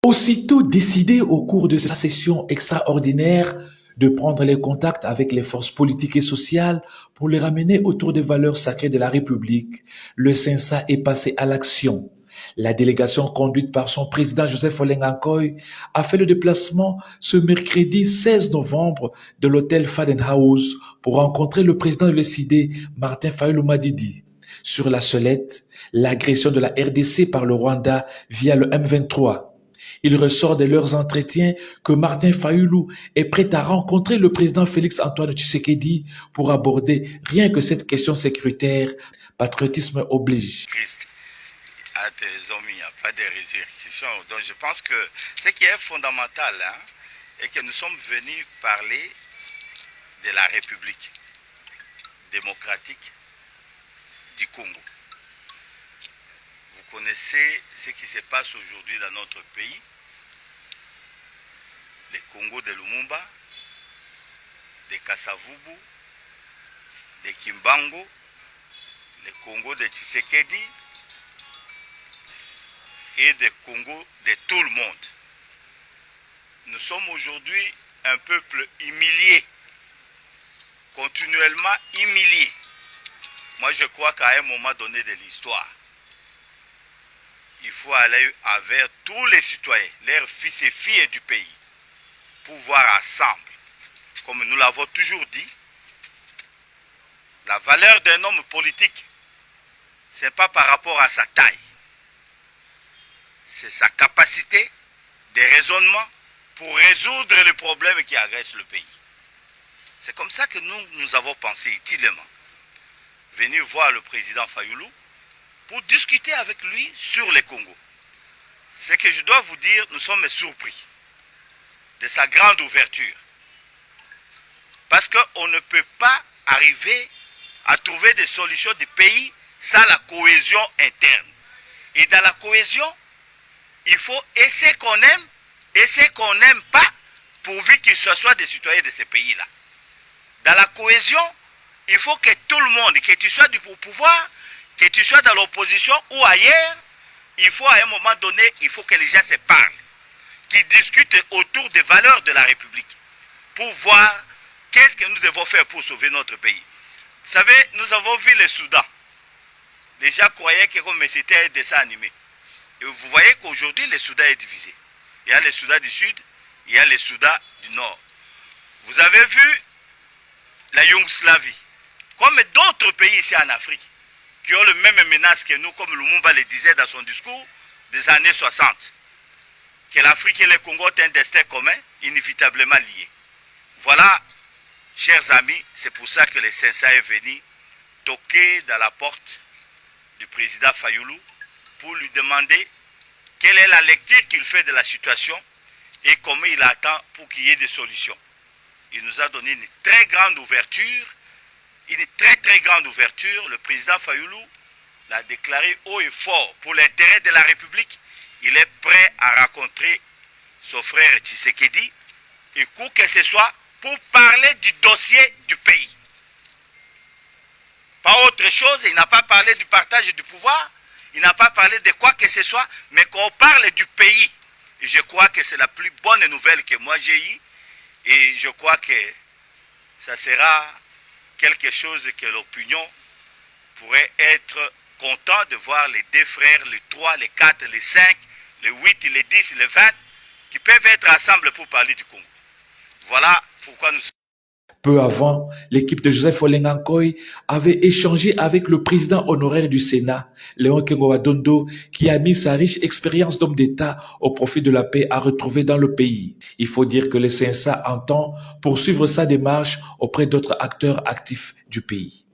Aussitôt décidé au cours de sa session extraordinaire de prendre les contacts avec les forces politiques et sociales pour les ramener autour des valeurs sacrées de la République, le CENSA est passé à l'action. La délégation conduite par son président Joseph Olenga Nkoy a fait le déplacement ce mercredi 16 novembre de l'hôtel Faden House pour rencontrer le président de l'ECD, Martin Fayulu Madidi. Sur la sellette, l'agression de la RDC par le Rwanda via le M23. Il ressort de leurs entretiens que Martin Fayulu est prêt à rencontrer le président Félix-Antoine Tshisekedi pour aborder rien que cette question sécuritaire. Patriotisme oblige. À tes hommes, il n'y a pas de résurrection. Donc je pense que ce qui est fondamental, est que nous sommes venus parler de la République démocratique du Congo. Vous connaissez ce qui se passe aujourd'hui dans notre pays, le Congo de Lumumba, de Kasavubu, de Kimbangu, le Congo de Tshisekedi et le Congo de tout le monde. Nous sommes aujourd'hui un peuple humilié, continuellement humilié. Moi je crois qu'à un moment donné de l'histoire, il faut aller avec tous les citoyens, leurs fils et filles du pays, pour voir ensemble, comme nous l'avons toujours dit, la valeur d'un homme politique, ce n'est pas par rapport à sa taille, c'est sa capacité de raisonnement pour résoudre les problèmes qui agressent le pays. C'est comme ça que nous avons pensé utilement venir voir le président Fayulu pour discuter avec lui sur le Congo. Ce que je dois vous dire, nous sommes surpris de sa grande ouverture. Parce qu'on ne peut pas arriver à trouver des solutions du pays sans la cohésion interne. Et dans la cohésion, il faut essayer qu'on aime, essayer qu'on n'aime pas, pourvu qu'il soit des citoyens de ces pays-là. Dans la cohésion, il faut que tout le monde, que tu sois au pouvoir, que tu sois dans l'opposition ou ailleurs, il faut à un moment donné, il faut que les gens se parlent, qu'ils discutent autour des valeurs de la République, pour voir qu'est-ce que nous devons faire pour sauver notre pays. Vous savez, nous avons vu le Soudan. Les gens croyaient que c'était un dessin animé. Et vous voyez qu'aujourd'hui, le Soudan est divisé. Il y a le Soudan du Sud, il y a le Soudan du Nord. Vous avez vu la Yougoslavie, comme d'autres pays ici en Afrique, qui ont le même menace que nous, comme Lumumba le disait dans son discours des années 60, que l'Afrique et le Congo ont un destin commun, inévitablement lié. Voilà, chers amis, c'est pour ça que le CENSA est venu toquer dans la porte du président Fayulu pour lui demander quelle est la lecture qu'il fait de la situation et comment il attend pour qu'il y ait des solutions. Il nous a donné une très grande ouverture. Une très grande ouverture. Le président Fayulu l'a déclaré haut et fort pour l'intérêt de la République. Il est prêt à rencontrer son frère Tshisekedi et quoi que ce soit pour parler du dossier du pays. Pas autre chose, il n'a pas parlé du partage du pouvoir, il n'a pas parlé de quoi que ce soit, mais qu'on parle du pays. Et je crois que c'est la plus bonne nouvelle que moi j'ai eue et je crois que ça sera quelque chose que l'opinion pourrait être content de voir les deux frères, les 3, les 4, les 5, les 8, les 10, les 20, qui peuvent être ensemble pour parler du Congo. Voilà pourquoi nous sommes. Peu avant, l'équipe de Joseph Olenga Nkoy avait échangé avec le président honoraire du Sénat, Léon Kengo-Adondo, qui a mis sa riche expérience d'homme d'État au profit de la paix à retrouver dans le pays. Il faut dire que le CENSA entend poursuivre sa démarche auprès d'autres acteurs actifs du pays.